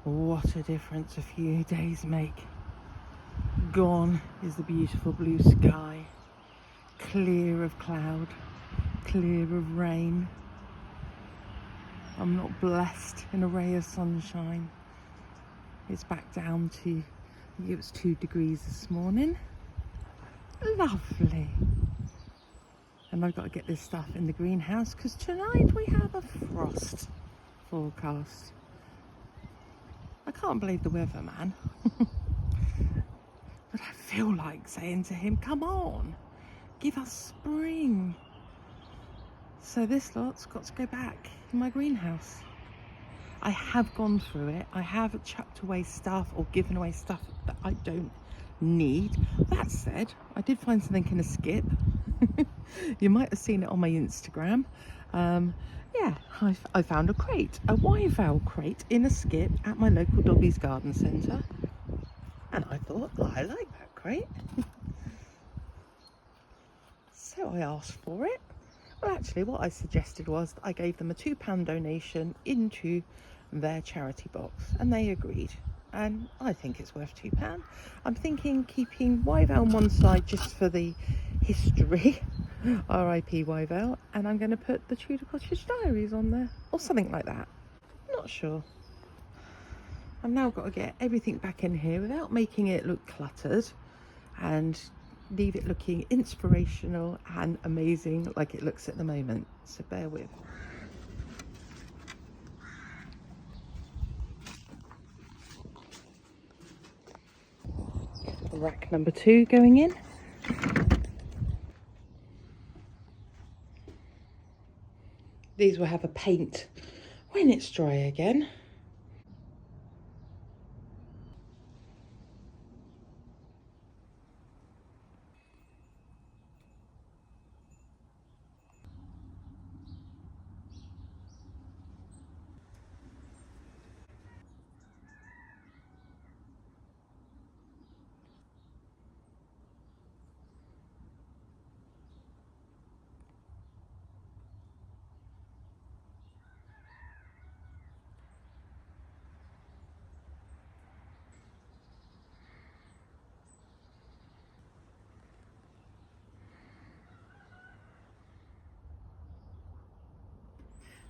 What a difference a few days make. Gone is the beautiful blue sky, clear of cloud, clear of rain. I'm not blessed in a ray of sunshine. It's back down to, I think it was 2 degrees this morning. Lovely. And I've got to get this stuff in the greenhouse because tonight we have a frost forecast. I can't believe the weather, man. But I feel like saying to him, come on, give us spring. So this lot's got to go back in my greenhouse. I have gone through it. I have chucked away stuff or given away stuff that I don't need. That said, I did find something in a skip. You might have seen it on my Instagram. Yeah, I found a crate, a Wyval crate in a skip at my local doggies garden centre. And I thought, oh, I like that crate. So I asked for it. Well, actually, what I suggested was that I gave them a £2 donation into their charity box, and they agreed. And I think it's worth £2. I'm thinking keeping Wyval on one side just for the history, R.I.P. Wyval, and I'm going to put the Tudor Cottage Diaries on there, or something like that. Not sure. I've now got to get everything back in here without making it look cluttered, and leave it looking inspirational and amazing like it looks at the moment. So bear with. Rack number 2 going in. These will have a paint when it's dry again.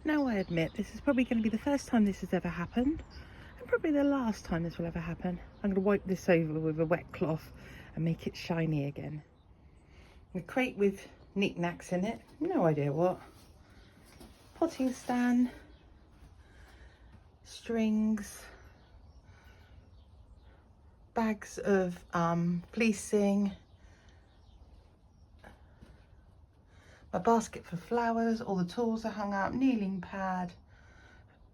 Now I admit this is probably going to be the first time this has ever happened, and probably the last time this will ever happen. I'm going to wipe this over with a wet cloth and make it shiny again. A crate with knickknacks in it, no idea what. Potting stand, strings, bags of fleecing, a basket for flowers, all the tools are hung up, kneeling pad.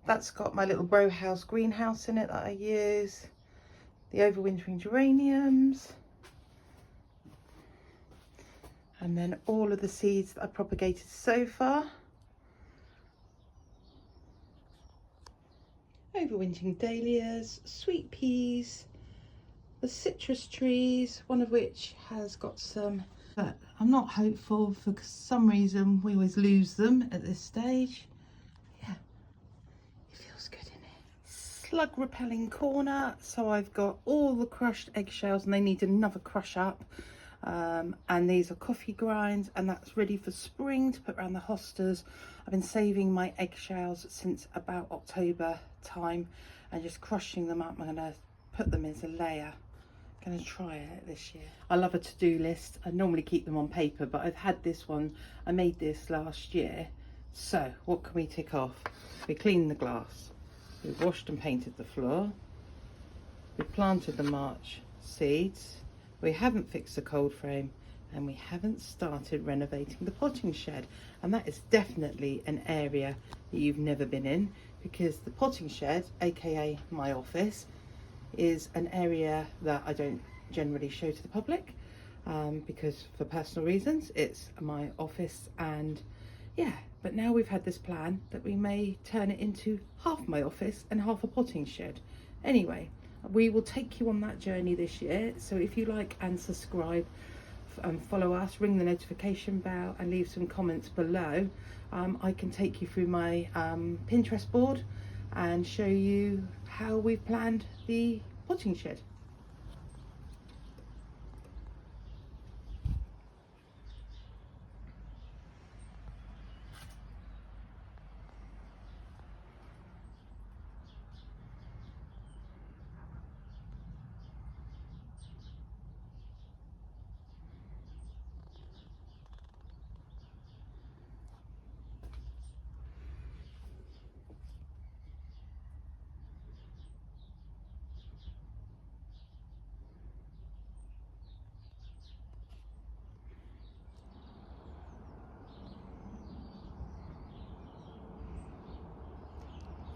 That's got my little grow house greenhouse in it that I use, the overwintering geraniums, and then all of the seeds that I propagated so far. Overwintering dahlias, sweet peas, the citrus trees, one of which has got some, but I'm not hopeful for some reason we always lose them at this stage. Yeah, it feels good in here. Slug repelling corner, so I've got all the crushed eggshells and they need another crush up. And these are coffee grinds, and that's ready for spring to put around the hostas. I've been saving my eggshells since about October time and just crushing them up. I'm going to put them as a layer. Going to try it this year. I love a to-do list. I normally keep them on paper, but I've had this one. I made this last year. So what can we tick off? We cleaned the glass. We washed and painted the floor. We planted the March seeds. We haven't fixed the cold frame, and we haven't started renovating the potting shed. And that is definitely an area that you've never been in, because the potting shed, aka my office, is an area that I don't generally show to the public because for personal reasons. It's my office, and yeah, but now we've had this plan that we may turn it into half my office and half a potting shed. Anyway, we will take you on that journey this year. So if you like and subscribe and follow us, ring the notification bell and leave some comments below, I can take you through my Pinterest board and show you how we've planned the potting shed.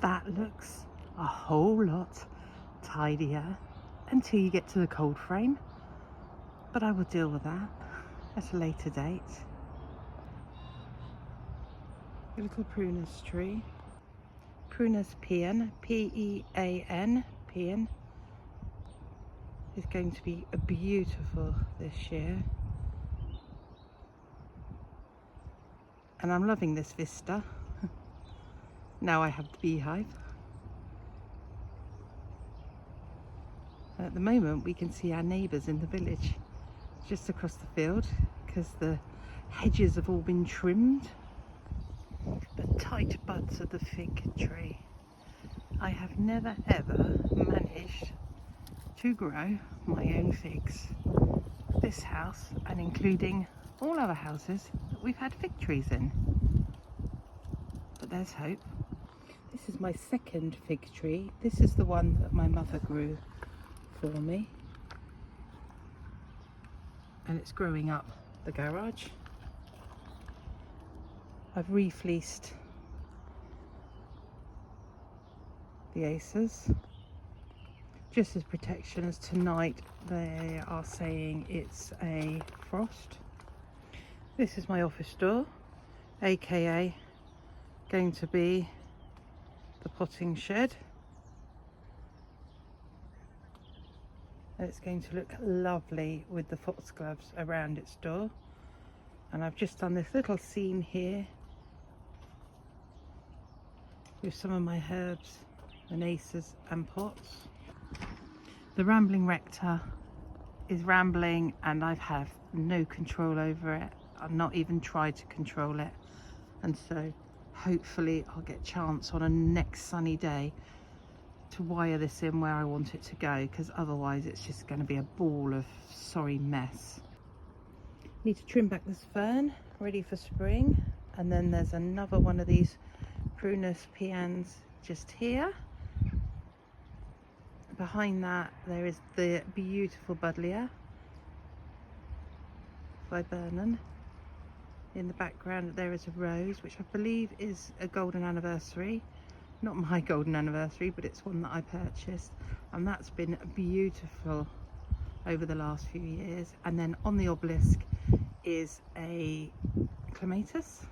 That looks a whole lot tidier until you get to the cold frame, but I will deal with that at a later date. A little prunus tree, prunus pean, P-E-A-N, pean, is going to be beautiful this year, and I'm loving this vista. Now I have the beehive. At the moment we can see our neighbours in the village just across the field because the hedges have all been trimmed. The tight buds of the fig tree. I have never ever managed to grow my own figs. This house, and including all other houses that we've had fig trees in. But there's hope. This is my second fig tree. This is the one that my mother grew for me. And it's growing up the garage. I've refleeced the aces. Just as protection, as tonight they are saying it's a frost. This is my office door, aka going to be the potting shed. It's going to look lovely with the foxgloves around its door. And I've just done this little seam here with some of my herbs and aces and pots. The rambling rector is rambling and I have no control over it. I've not even tried to control it, and so hopefully I'll get a chance on a next sunny day to wire this in where I want it to go, because otherwise it's just going to be a ball of sorry mess. Need to trim back this fern ready for spring, and then there's another one of these prunus peans just here. Behind that there is the beautiful buddleia viburnum. In the background there is a rose, which I believe is a golden anniversary. Not my golden anniversary, but it's one that I purchased, and that's been beautiful over the last few years. And then on the obelisk is a clematis,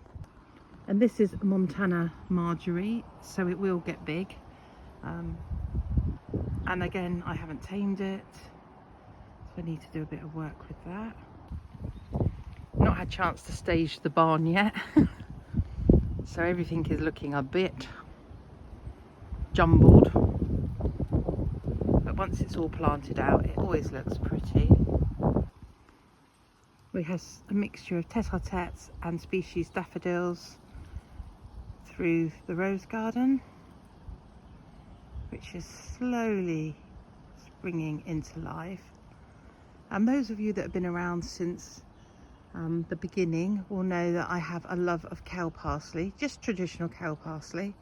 and this is Montana marjorie, so it will get big. And again, I haven't tamed it, so I need to do a bit of work with that. Not had a chance to stage the barn yet, so everything is looking a bit jumbled, but once it's all planted out it always looks pretty. We have a mixture of tete-a-tetes and species daffodils through the rose garden, which is slowly springing into life. And those of you that have been around since the beginning will know that I have a love of cow parsley, just traditional cow parsley,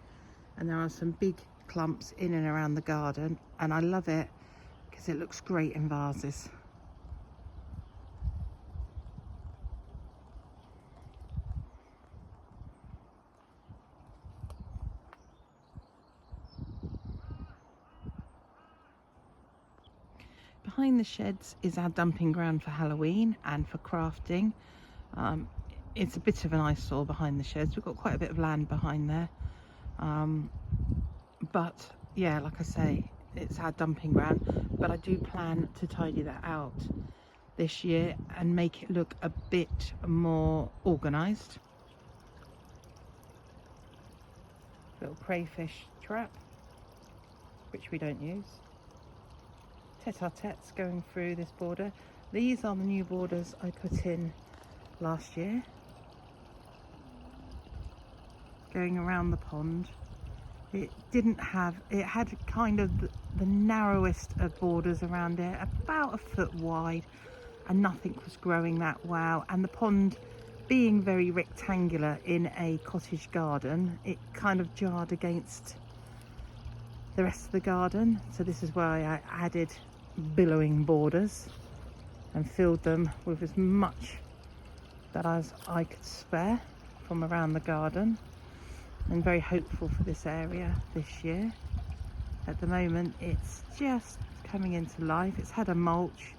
and there are some big clumps in and around the garden, and I love it because it looks great in vases. Behind the sheds is our dumping ground for Halloween and for crafting. It's a bit of an eyesore behind the sheds. We've got quite a bit of land behind there. But yeah, like I say, it's our dumping ground, but I do plan to tidy that out this year and make it look a bit more organised. Little crayfish trap. which we don't use. Tete-a-tetes going through this border. These are the new borders I put in last year, going around the pond. It had kind of the narrowest of borders around it, about a foot wide, and nothing was growing that well. And the pond being very rectangular in a cottage garden, it kind of jarred against the rest of the garden. So this is why I added billowing borders and filled them with as much that as I could spare from around the garden. I'm very hopeful for this area this year. At the moment it's just coming into life. It's had a mulch.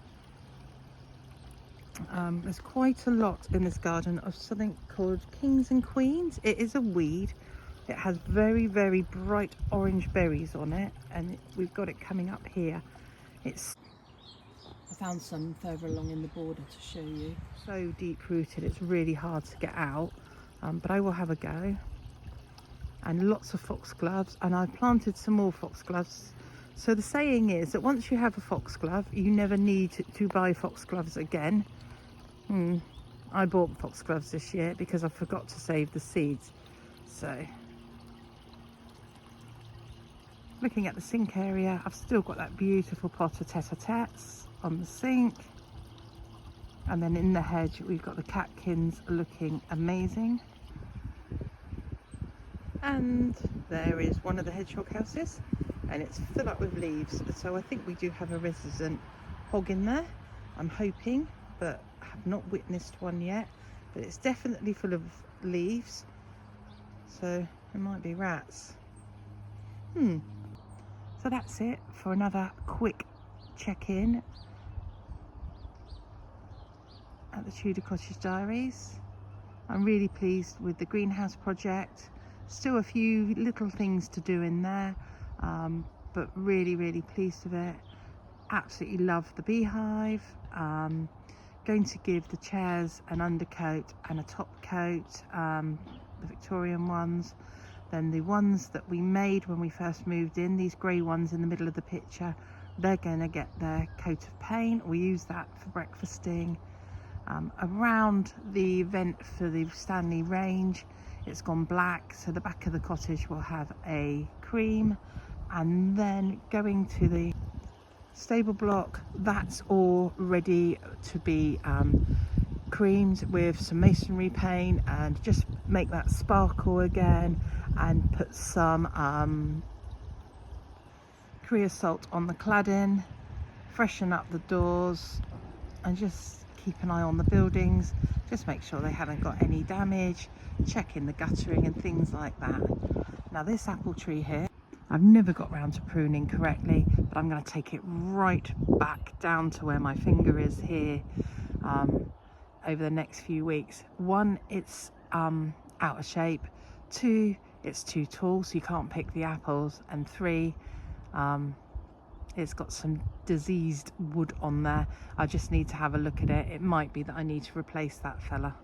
There's quite a lot in this garden of something called kings and queens. It is a weed. It has very, very bright orange berries on it, and we've got it coming up here. I found some further along in the border to show you. So deep rooted, it's really hard to get out, but I will have a go. And lots of foxgloves, and I planted some more foxgloves. So the saying is that once you have a foxglove, you never need to buy foxgloves again. I bought foxgloves this year because I forgot to save the seeds. So looking at the sink area, I've still got that beautiful pot of tete-a-tetes on the sink, and then in the hedge we've got the catkins looking amazing. And there is one of the hedgehog houses, and it's full up with leaves, so I think we do have a resident hog in there, I'm hoping, but I have not witnessed one yet. But it's definitely full of leaves, so it might be rats. So that's it for another quick check-in at the Tudor Cottage Diaries. I'm really pleased with the greenhouse project. Still a few little things to do in there, but really, really pleased with it. Absolutely love the beehive. Going to give the chairs an undercoat and a top coat, the Victorian ones. Then the ones that we made when we first moved in, these grey ones in the middle of the picture, they're going to get their coat of paint. We use that for breakfasting. Around the event for the Stanley range, it's gone black, so the back of the cottage will have a cream. And then going to the stable block, that's all ready to be creamed with some masonry paint, and just make that sparkle again, and put some creosote on the cladding, freshen up the doors, and just keep an eye on the buildings, just make sure they haven't got any damage, checking the guttering and things like that. Now this apple tree here, I've never got round to pruning correctly, but I'm going to take it right back down to where my finger is here over the next few weeks. One, it's out of shape. Two, it's too tall, so you can't pick the apples. And three, it's got some diseased wood on there. I just need to have a look at it. It might be that I need to replace that fella.